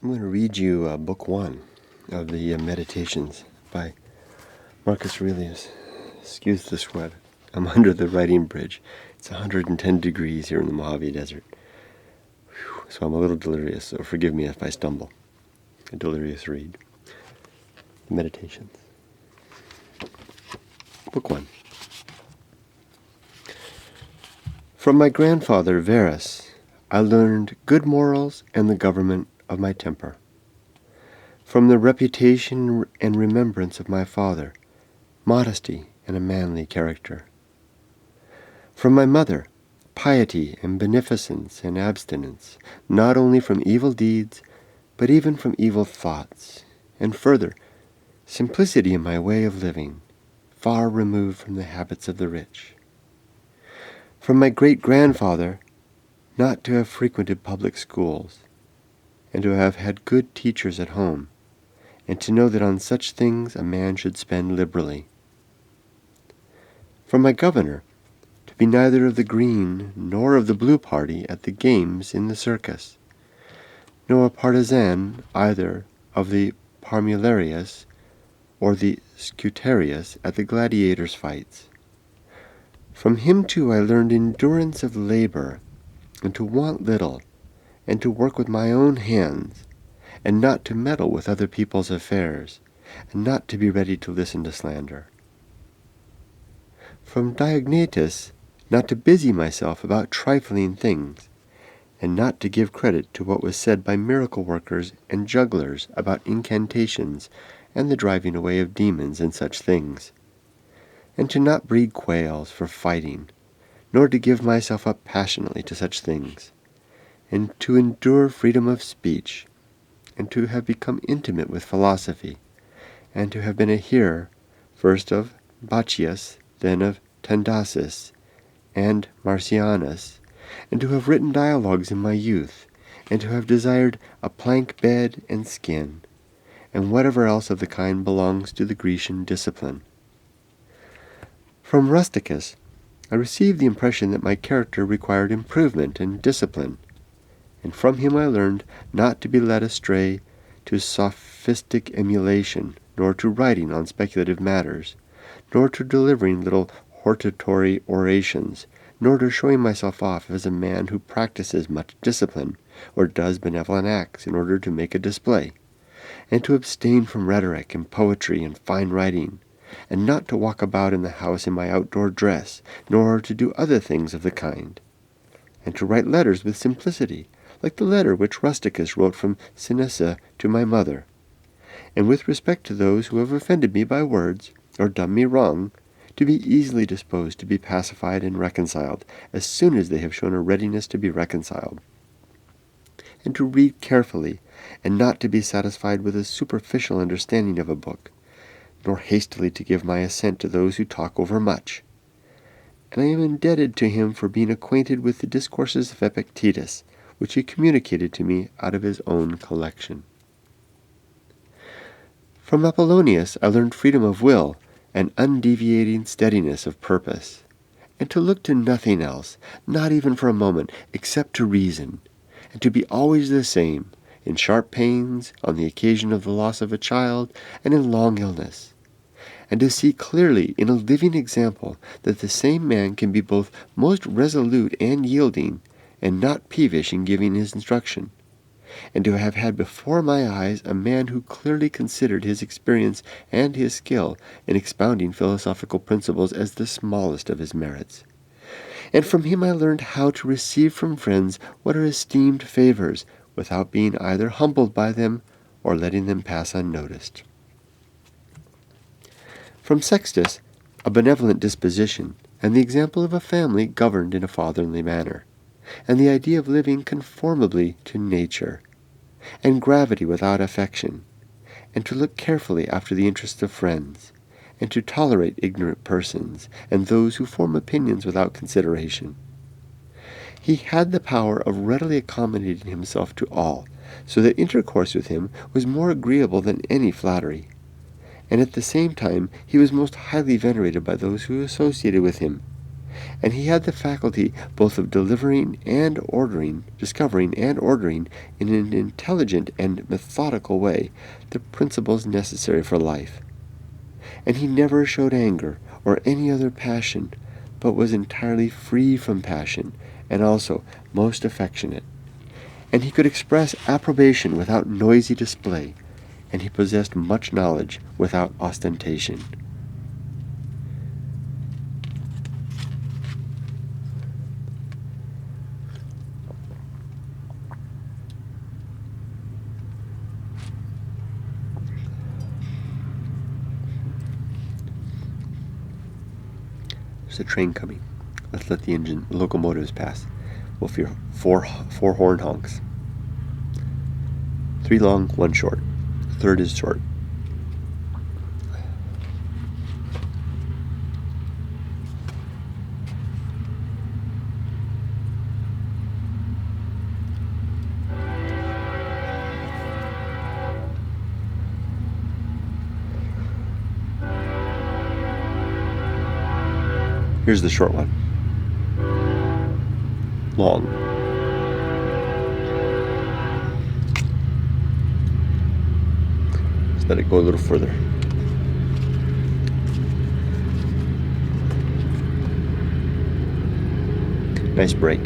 I'm going to read you Book 1 of the Meditations by Marcus Aurelius. Excuse the sweat. I'm under the writing bridge. It's 110 degrees here in the Mojave Desert. Whew. So I'm a little delirious, so forgive me if I stumble. A delirious read. Meditations. Book 1. From my grandfather, Verus, I learned good morals and the government of my temper. From the reputation and remembrance of my father, modesty and a manly character. From my mother, piety and beneficence and abstinence, not only from evil deeds, but even from evil thoughts, and further, simplicity in my way of living, far removed from the habits of the rich. From my great-grandfather, not to have frequented public schools, and to have had good teachers at home, and to know that on such things a man should spend liberally. From my governor, to be neither of the green nor of the blue party at the games in the circus, nor a partisan either of the Parmularius or the Scutarius at the gladiators' fights. From him too I learned endurance of labor, and to want little, and to work with my own hands, and not to meddle with other people's affairs, and not to be ready to listen to slander. From Diognetus, not to busy myself about trifling things, and not to give credit to what was said by miracle workers and jugglers about incantations and the driving away of demons and such things, and to not breed quails for fighting, nor to give myself up passionately to such things, and to endure freedom of speech, and to have become intimate with philosophy, and to have been a hearer first of Bacchius, then of Tandasis and Marcianus, and to have written dialogues in my youth, and to have desired a plank bed and skin, and whatever else of the kind belongs to the Grecian discipline. From Rusticus, I received the impression that my character required improvement and discipline, and from him I learned not to be led astray to sophistic emulation, nor to writing on speculative matters, nor to delivering little hortatory orations, nor to showing myself off as a man who practices much discipline, or does benevolent acts in order to make a display, and to abstain from rhetoric and poetry and fine writing, and not to walk about in the house in my outdoor dress, nor to do other things of the kind, and to write letters with simplicity, like the letter which Rusticus wrote from Cinissa to my mother, and with respect to those who have offended me by words, or done me wrong, to be easily disposed to be pacified and reconciled as soon as they have shown a readiness to be reconciled, and to read carefully, and not to be satisfied with a superficial understanding of a book, nor hastily to give my assent to those who talk overmuch. And I am indebted to him for being acquainted with the discourses of Epictetus, which he communicated to me out of his own collection. From Apollonius I learned freedom of will and undeviating steadiness of purpose, and to look to nothing else, not even for a moment, except to reason, and to be always the same, in sharp pains, on the occasion of the loss of a child, and in long illness, and to see clearly in a living example that the same man can be both most resolute and yielding, and not peevish in giving his instruction, and to have had before my eyes a man who clearly considered his experience and his skill in expounding philosophical principles as the smallest of his merits. And from him I learned how to receive from friends what are esteemed favors, without being either humbled by them or letting them pass unnoticed. From Sextus, a benevolent disposition, and the example of a family governed in a fatherly manner, and the idea of living conformably to nature, and gravity without affection, and to look carefully after the interests of friends, and to tolerate ignorant persons, and those who form opinions without consideration. He had the power of readily accommodating himself to all, so that intercourse with him was more agreeable than any flattery, and at the same time he was most highly venerated by those who associated with him, and he had the faculty both of discovering and ordering in an intelligent and methodical way the principles necessary for life. And he never showed anger or any other passion, but was entirely free from passion, and also most affectionate. And he could express approbation without noisy display, and he possessed much knowledge without ostentation. There's a train coming. Let's let the locomotives pass. We'll hear four horn honks. 3 long, 1 short. Third is short. Here's the short one. Long. Let's let it go a little further. Nice break.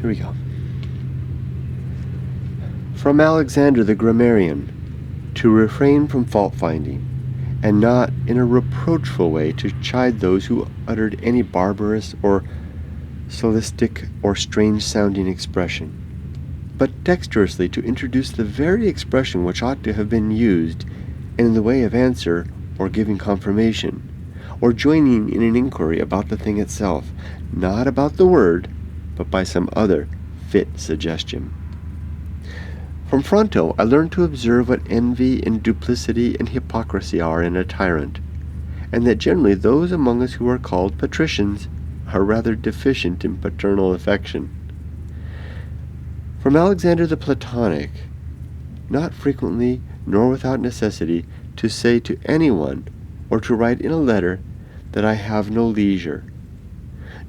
Here we go. From Alexander the grammarian, to refrain from fault-finding, and not in a reproachful way to chide those who uttered any barbarous or solistic or strange-sounding expression, but dexterously to introduce the very expression which ought to have been used, and in the way of answer or giving confirmation, or joining in an inquiry about the thing itself, not about the word, but by some other fit suggestion. From Fronto I learned to observe what envy and duplicity and hypocrisy are in a tyrant, and that generally those among us who are called patricians are rather deficient in paternal affection. From Alexander the Platonic, not frequently nor without necessity to say to anyone or to write in a letter that I have no leisure,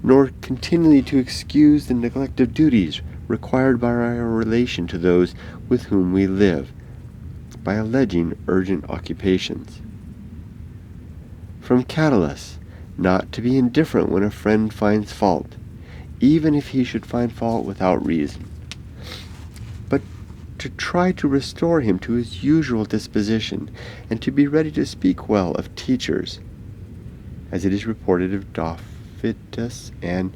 nor continually to excuse the neglect of duties required by our relation to those with whom we live, by alleging urgent occupations. From Catullus, not to be indifferent when a friend finds fault, even if he should find fault without reason, but to try to restore him to his usual disposition, and to be ready to speak well of teachers, as it is reported of Phitus and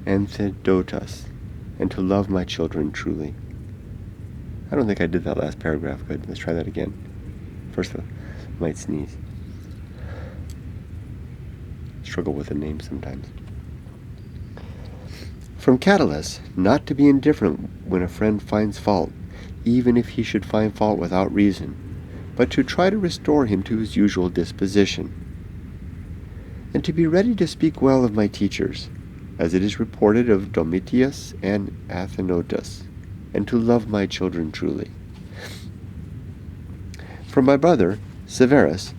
Anthedotus, and to love my children truly. I don't think I did that last paragraph good. Let's try that again. First, I might sneeze. Struggle with a name sometimes. From Catullus, not to be indifferent when a friend finds fault, even if he should find fault without reason, but to try to restore him to his usual disposition, and to be ready to speak well of my teachers, as it is reported of Domitius and Athenotus, and to love my children truly. From my brother, Severus,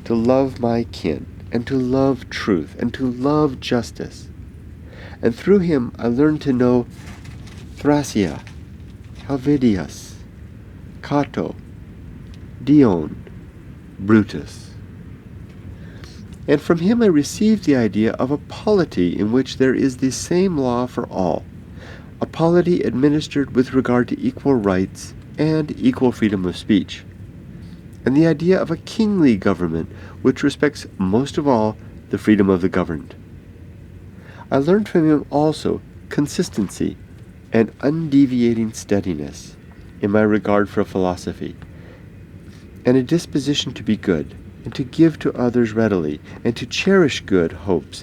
to love my kin, and to love truth, and to love justice. And through him I learned to know Thrasea, Helvidius, Cato, Dion, Brutus. And from him I received the idea of a polity in which there is the same law for all, a polity administered with regard to equal rights and equal freedom of speech, and the idea of a kingly government which respects most of all the freedom of the governed. I learned from him also consistency and undeviating steadiness in my regard for philosophy, and a disposition to be good, and to give to others readily, and to cherish good hopes,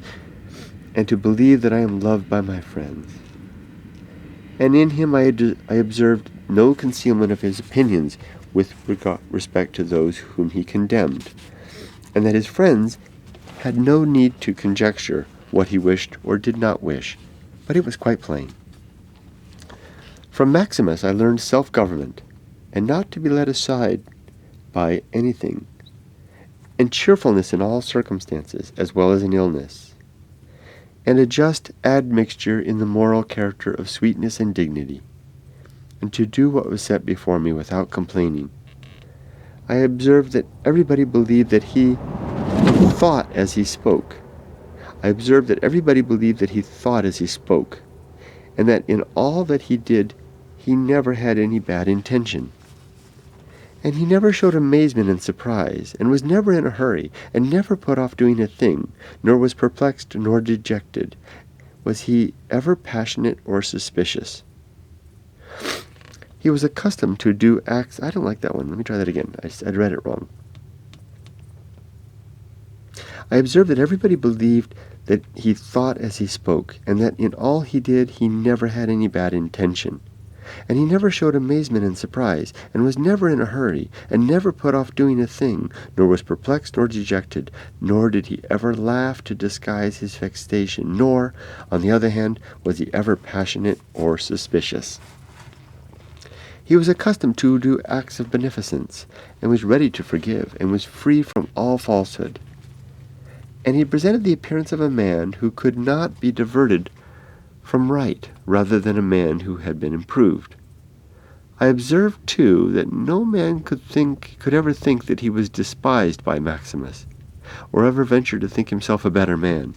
and to believe that I am loved by my friends. And in him I observed no concealment of his opinions with respect to those whom he condemned, and that his friends had no need to conjecture what he wished or did not wish, but it was quite plain. From Maximus I learned self-government, and not to be led aside by anything, and cheerfulness in all circumstances, as well as in illness, and a just admixture in the moral character of sweetness and dignity, and to do what was set before me without complaining. I observed that everybody believed that he thought as he spoke. And that in all that he did, he never had any bad intention. And he never showed amazement and surprise, and was never in a hurry, and never put off doing a thing, nor was perplexed nor dejected. Was he ever passionate or suspicious? He was accustomed to do acts... I don't like that one. Let me try that again. I read it wrong. I observed that everybody believed that he thought as he spoke, and that in all he did he never had any bad intention. And he never showed amazement and surprise, and was never in a hurry, and never put off doing a thing, nor was perplexed nor dejected, nor did he ever laugh to disguise his vexation, nor, on the other hand, was he ever passionate or suspicious. He was accustomed to do acts of beneficence, and was ready to forgive, and was free from all falsehood. And he presented the appearance of a man who could not be diverted from right, rather than a man who had been improved. I observed, too, that no man could ever think that he was despised by Maximus, or ever venture to think himself a better man.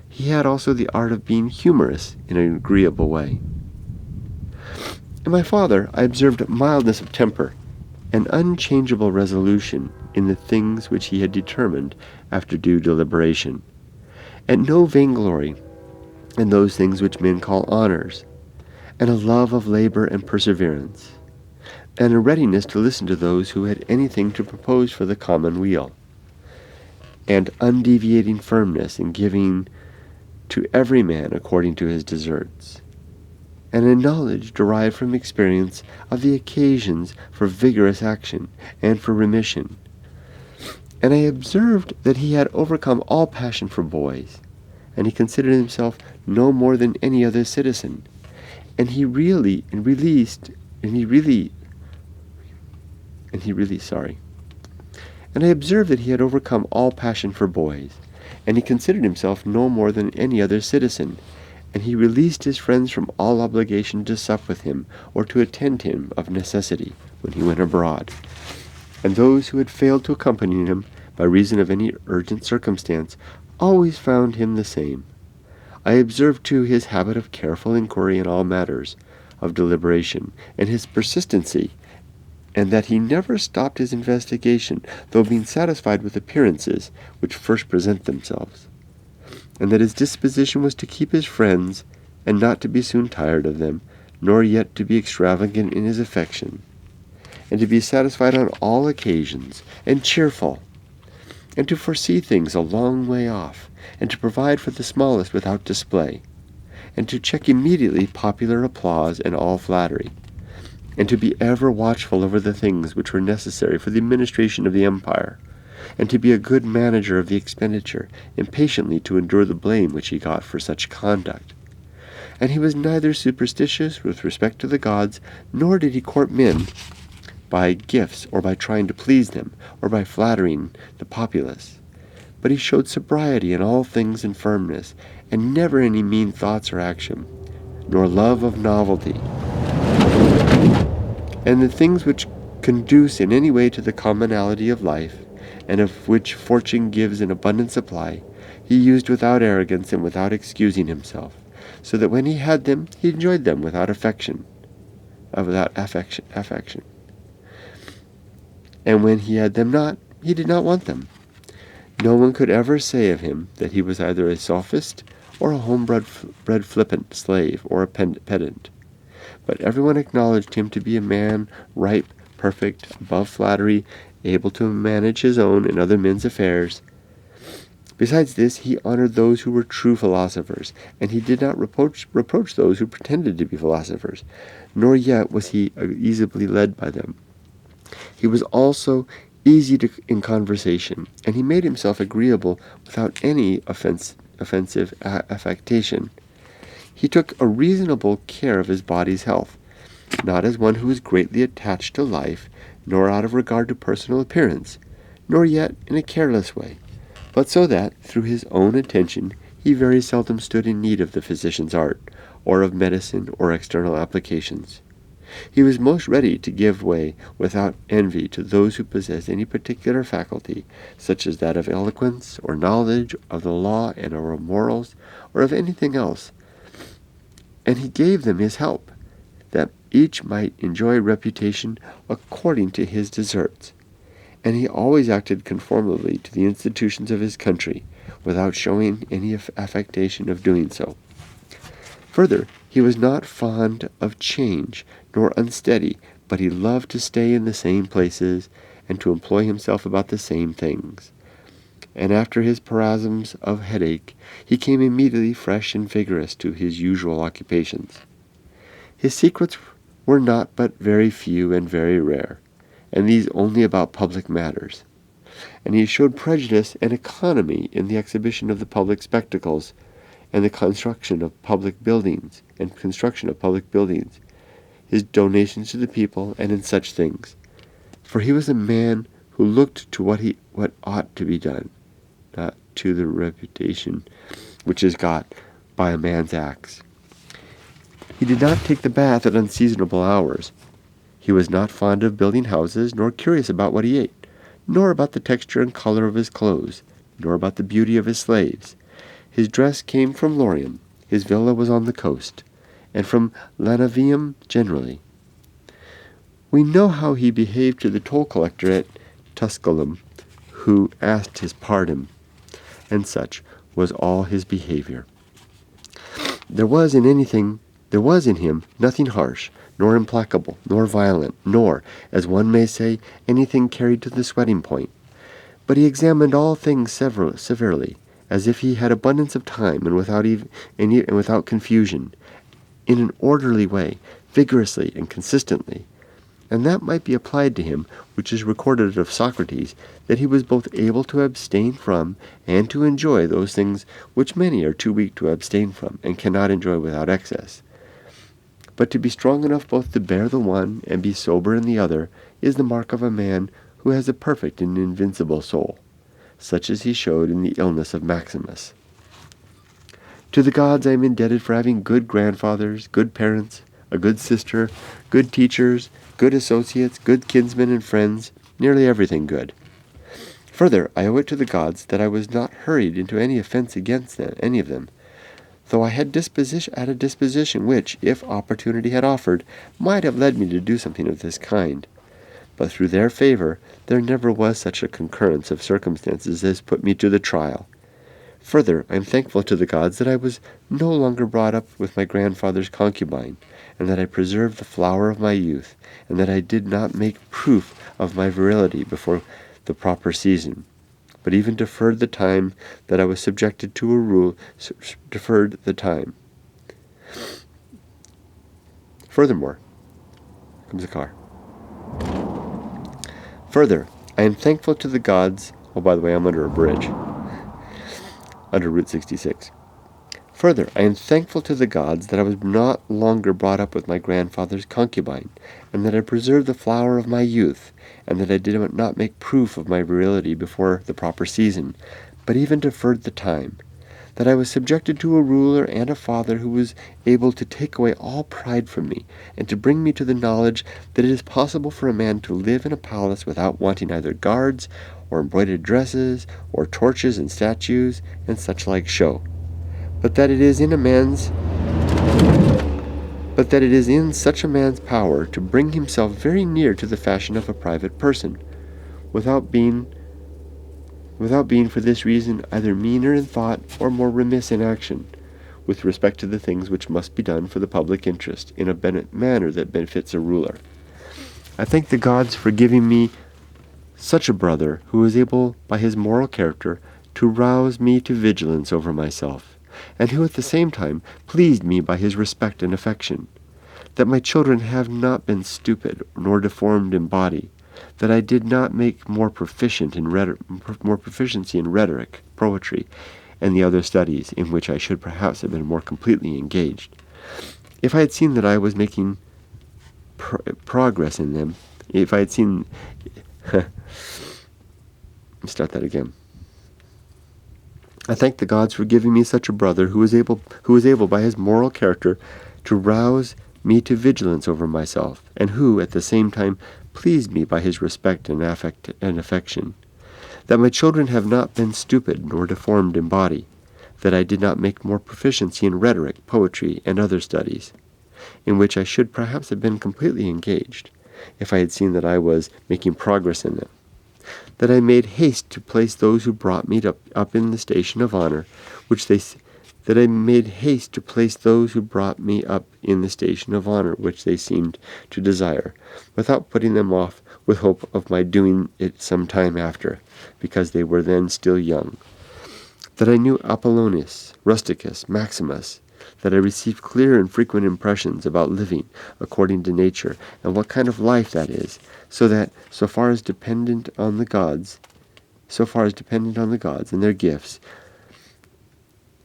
He had also the art of being humorous in an agreeable way. In my father I observed mildness of temper, and unchangeable resolution in the things which he had determined after due deliberation, and no vainglory in those things which men call honors, and a love of labor and perseverance, and a readiness to listen to those who had anything to propose for the common weal, and undeviating firmness in giving to every man according to his deserts, and a knowledge derived from experience of the occasions for vigorous action and for remission. And I observed that he had overcome all passion for boys, and he considered himself no more than any other citizen. And he really, And I observed that he had overcome all passion for boys, and he considered himself no more than any other citizen, and he released his friends from all obligation to sup with him, or to attend him of necessity, when he went abroad. And those who had failed to accompany him, by reason of any urgent circumstance, always found him the same. I observed, too, his habit of careful inquiry in all matters of deliberation, and his persistency, and that he never stopped his investigation, though being satisfied with appearances which first present themselves, and that his disposition was to keep his friends, and not to be soon tired of them, nor yet to be extravagant in his affection, and to be satisfied on all occasions, and cheerful, and to foresee things a long way off, and to provide for the smallest without display, and to check immediately popular applause and all flattery, and to be ever watchful over the things which were necessary for the administration of the empire, and to be a good manager of the expenditure, impatiently to endure the blame which he got for such conduct. And he was neither superstitious with respect to the gods, nor did he court men by gifts, or by trying to please them, or by flattering the populace. But he showed sobriety in all things and firmness, and never any mean thoughts or action, nor love of novelty. And the things which conduce in any way to the commonality of life, and of which fortune gives an abundant supply, he used without arrogance and without excusing himself, so that when he had them, he enjoyed them without affection. And when he had them not, he did not want them. No one could ever say of him that he was either a sophist, or a homebred flippant slave, or a pedant. But everyone acknowledged him to be a man ripe, perfect, above flattery, able to manage his own and other men's affairs, Besides this, he honored those who were true philosophers, and he did not reproach those who pretended to be philosophers, nor yet was he easily led by them. He was also easy in conversation, and he made himself agreeable without any offensive affectation. He took a reasonable care of his body's health, not as one who was greatly attached to life, nor out of regard to personal appearance, nor yet in a careless way, but so that, through his own attention, he very seldom stood in need of the physician's art, or of medicine or external applications. He was most ready to give way without envy to those who possessed any particular faculty, such as that of eloquence, or knowledge of the law and or of morals, or of anything else. And he gave them his help, that each might enjoy reputation according to his deserts. And he always acted conformably to the institutions of his country, without showing any affectation of doing so. Further, he was not fond of change, nor unsteady, but he loved to stay in the same places, and to employ himself about the same things. And after his paroxysms of headache, he came immediately fresh and vigorous to his usual occupations. His secrets were not but very few and very rare, and these only about public matters. And he showed prejudice and economy in the exhibition of the public spectacles, and the construction of public buildings, his donations to the people, and in such things. For he was a man who looked to what ought to be done, not to the reputation which is got by a man's acts. He did not take the bath at unseasonable hours. He was not fond of building houses, nor curious about what he ate, nor about the texture and color of his clothes, nor about the beauty of his slaves. His dress came from Lorium, his villa was on the coast, and from Lanavium generally. We know how he behaved to the toll-collector at Tusculum, who asked his pardon, and such was all his behavior. There was in him nothing harsh, nor implacable, nor violent, nor, as one may say, anything carried to the sweating point. But he examined all things severely, as if he had abundance of time, and without confusion, in an orderly way, vigorously and consistently. And that might be applied to him, which is recorded of Socrates, that he was both able to abstain from and to enjoy those things which many are too weak to abstain from, and cannot enjoy without excess. But to be strong enough both to bear the one and be sober in the other is the mark of a man who has a perfect and invincible soul, such as he showed in the illness of Maximus. To the gods I am indebted for having good grandfathers, good parents, a good sister, good teachers, good associates, good kinsmen and friends, nearly everything good. Further, I owe it to the gods that I was not hurried into any offense against any of them, though I had a disposition which, if opportunity had offered, might have led me to do something of this kind. But through their favor, there never was such a concurrence of circumstances as put me to the trial. Further, I am thankful to the gods that I was no longer brought up with my grandfather's concubine, and that I preserved the flower of my youth, and that I did not make proof of my virility before the proper season, but even deferred the time that I was subjected to a rule, Furthermore, comes a car. Further, I am thankful to the gods. Oh, by the way, I'm under a bridge, under Route 66. Further, I am thankful to the gods that I was not longer brought up with my grandfather's concubine, and that I preserved the flower of my youth, and that I did not make proof of my virility before the proper season, but even deferred the time, that I was subjected to a ruler and a father who was able to take away all pride from me, and to bring me to the knowledge that it is possible for a man to live in a palace without wanting either guards, or embroidered dresses, or torches and statues, and such like show, but that it is in such a man's power to bring himself very near to the fashion of a private person, without being for this reason either meaner in thought or more remiss in action, with respect to the things which must be done for the public interest, in a manner that befits a ruler. I thank the gods for giving me such a brother who is able, by his moral character, to rouse me to vigilance over myself, and who at the same time pleased me by his respect and affection, that my children have not been stupid nor deformed in body, that I did not make more proficiency in rhetoric, poetry, and the other studies in which I should perhaps have been more completely engaged. If I had seen that I was making progress in them, if I had seen... Start that again. I thank the gods for giving me such a brother who is able by his moral character to rouse me to vigilance over myself, and who, at the same time, pleased me by his respect and affection, that my children have not been stupid nor deformed in body, that I did not make more proficiency in rhetoric, poetry, and other studies, in which I should perhaps have been completely engaged, if I had seen that I was making progress in them, that I made haste to place those who brought me up in the station of honor, which they seemed to desire, without putting them off with hope of my doing it some time after, because they were then still young. That I knew Apollonius, Rusticus, Maximus, that I received clear and frequent impressions about living according to nature, and what kind of life that is, so far as dependent on the gods and their gifts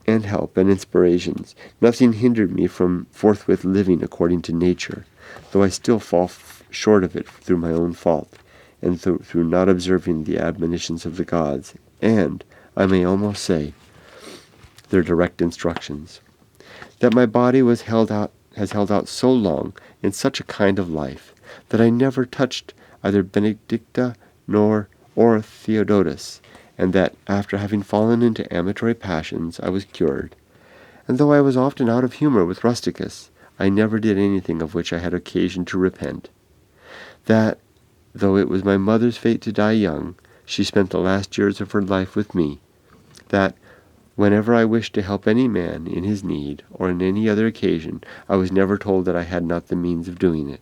and help and inspirations, nothing hindered me from forthwith living according to nature, though I still fall short of it through my own fault, and through not observing the admonitions of the gods, and, I may almost say, their direct instructions. That my body has held out so long in such a kind of life, that I never touched either Benedicta or Theodotus, and that, after having fallen into amatory passions, I was cured. And though I was often out of humor with Rusticus, I never did anything of which I had occasion to repent. That, though it was my mother's fate to die young, she spent the last years of her life with me. That, whenever I wished to help any man in his need, or on any other occasion, I was never told that I had not the means of doing it.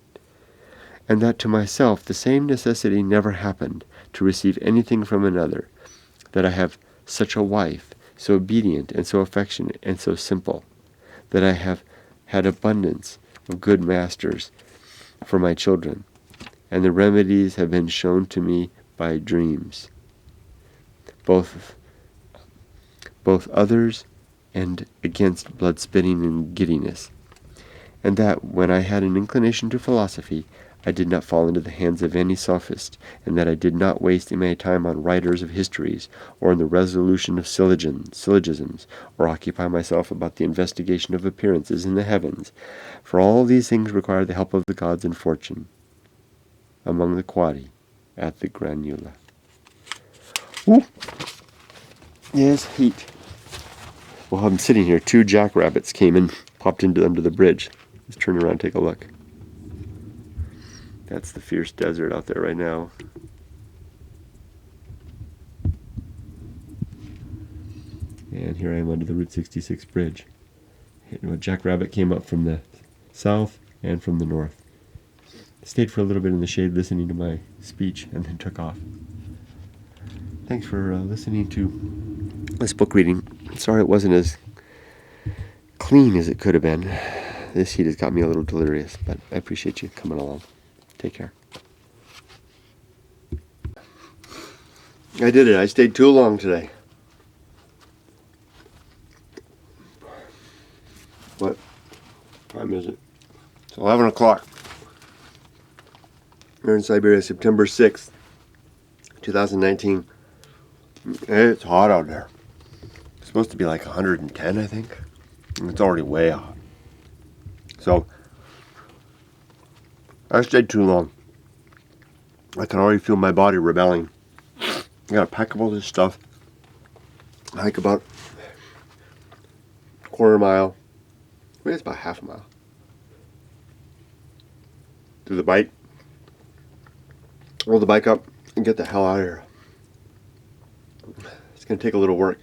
And that to myself the same necessity never happened, to receive anything from another, that I have such a wife, so obedient and so affectionate and so simple, that I have had abundance of good masters for my children, and the remedies have been shown to me by dreams, both others and against blood-spitting and giddiness, and that when I had an inclination to philosophy, I did not fall into the hands of any sophist, and that I did not waste my time on writers of histories, or in the resolution of syllogisms, or occupy myself about the investigation of appearances in the heavens, for all these things require the help of the gods and fortune, among the quadi, at the granula. Ooh. Yes, heat. While I'm sitting here, 2 jackrabbits came and popped under the bridge. Let's turn around and take a look. That's the fierce desert out there right now. And here I am under the Route 66 bridge. A jackrabbit came up from the south and from the north. Stayed for a little bit in the shade listening to my speech and then took off. Thanks for listening to this book reading. Sorry it wasn't as clean as it could have been. This heat has got me a little delirious, but I appreciate you coming along. Take care. I did it. I stayed too long today. What time is it? It's 11 o'clock. Here in Siberia, September 6th, 2019. It's hot out there. It's supposed to be like 110, I think. It's already way hot. So, I stayed too long. I can already feel my body rebelling. I gotta pack up all this stuff. Hike about a quarter mile. Maybe it's about half a mile. Do the bike. Roll the bike up and get the hell out of here. It's gonna take a little work.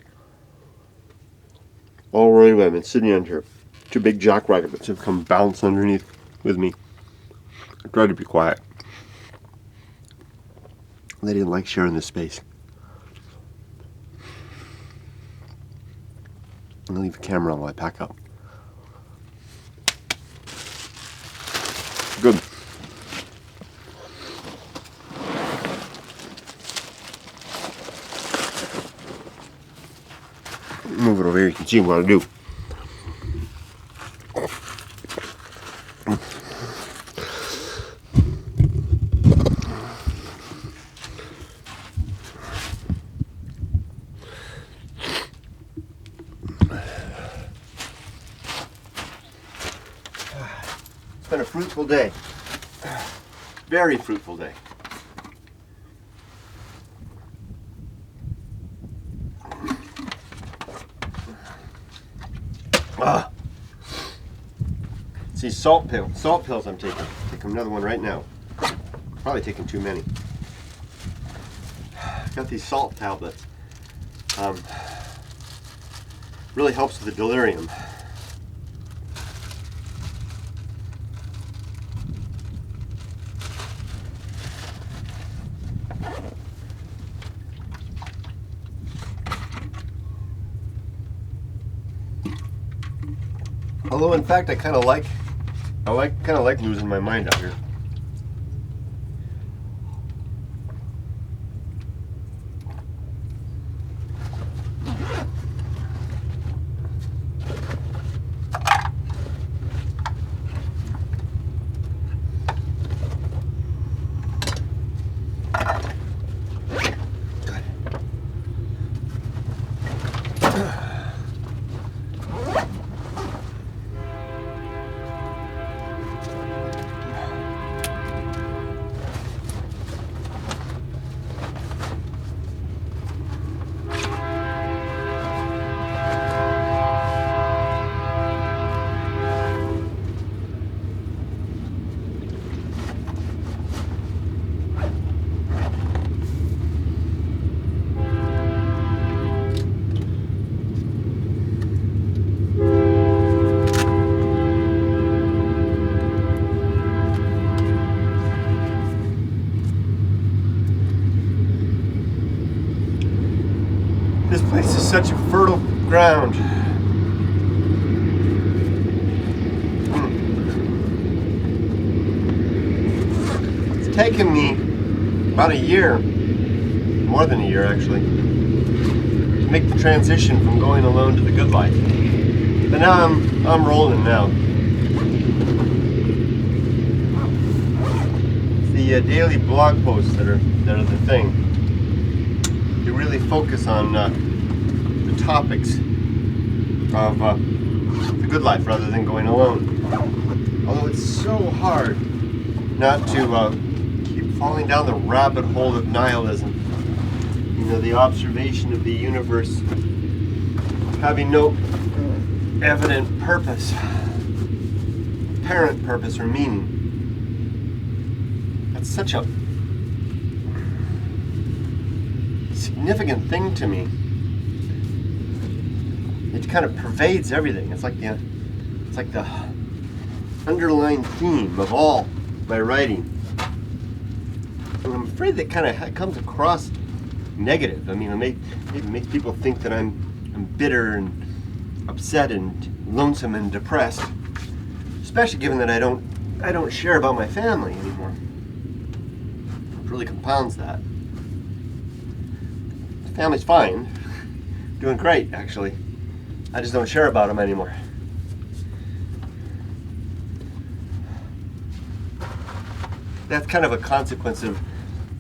Already I've been sitting under here. 2 big jackrabbits have come bounce underneath with me. I tried to be quiet. They didn't like sharing this space. I'm going to leave the camera on while I pack up. Good. Move it over here, you can see what I do. It's been a fruitful day. Very fruitful day. See, salt pills I'm taking. Taking another one right now. Probably taking too many. Got these salt tablets. Really helps with the delirium. Although in fact I kind of like losing my mind out here. This place is such a fertile ground. It's taken me about a year, more than a year actually, to make the transition from going alone to the good life. But now I'm rolling now. The daily blog posts that are the thing. They really focus on the topics of the good life rather than going alone. Although it's so hard not to keep falling down the rabbit hole of nihilism. You know, the observation of the universe having no evident purpose, apparent purpose or meaning. That's such a significant thing to me. It kind of pervades everything. It's like the underlying theme of all my writing. And I'm afraid that kind of comes across negative. I mean, it makes people think that I'm bitter and upset and lonesome and depressed, especially given that I don't share about my family anymore. It really compounds that. Family's fine, doing great actually. I just don't share about them anymore. That's kind of a consequence of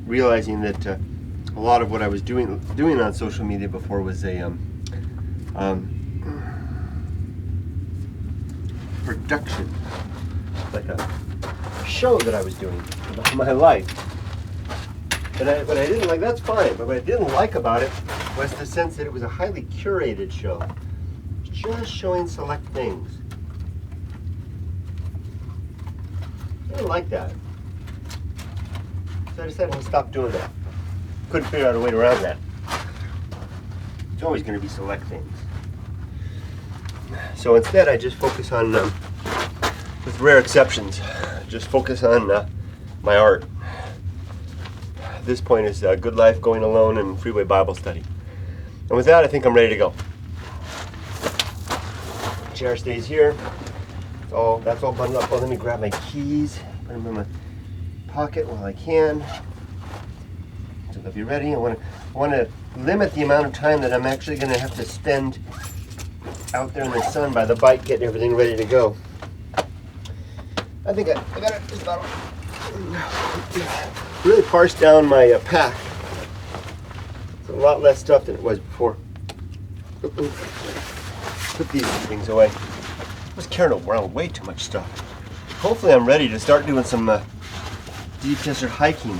realizing that a lot of what I was doing on social media before was a production, like a show that I was doing about my life. And what I didn't like, that's fine, but what I didn't like about it was the sense that it was a highly curated show. Just showing select things. I didn't like that. So I decided to stop doing that. Couldn't figure out a way around that. It's always going to be select things. So instead I just focus on, with rare exceptions, just focus on my art. This point is Good Life, Going Alone, and Freeway Bible Study. And with that, I think I'm ready to go. Chair stays here. That's all bundled up. Oh, let me grab my keys, put them in my pocket while I can. So they'll be ready. I want to limit the amount of time that I'm actually going to have to spend out there in the sun by the bike, getting everything ready to go. I think I got it just about really parse down my pack. It's a lot less stuff than it was before. Put these things away. I was carrying around way too much stuff. Hopefully I'm ready to start doing some deep desert hiking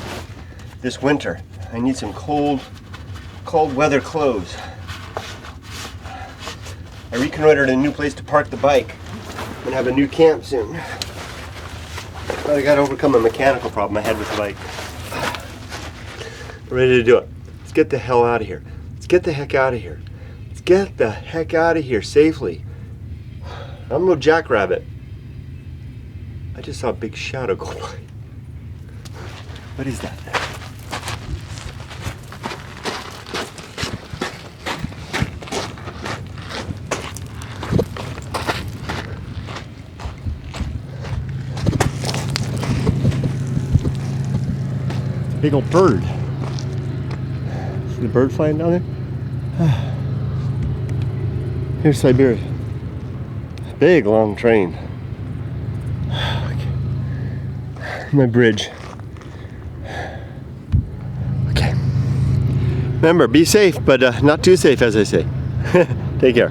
this winter. I need some cold weather clothes. I reconnoitered a new place to park the bike. I'm gonna have a new camp soon. But I gotta overcome a mechanical problem I had with the bike. I'm ready to do it. Let's get the hell out of here. Let's get the heck out of here. Let's get the heck out of here safely. I'm no jackrabbit. I just saw a big shadow go by. What is that? Big old bird. See the bird flying down there? Here's Siberia. Big long train. My bridge. Okay. Remember, be safe, but not too safe, as I say. Take care.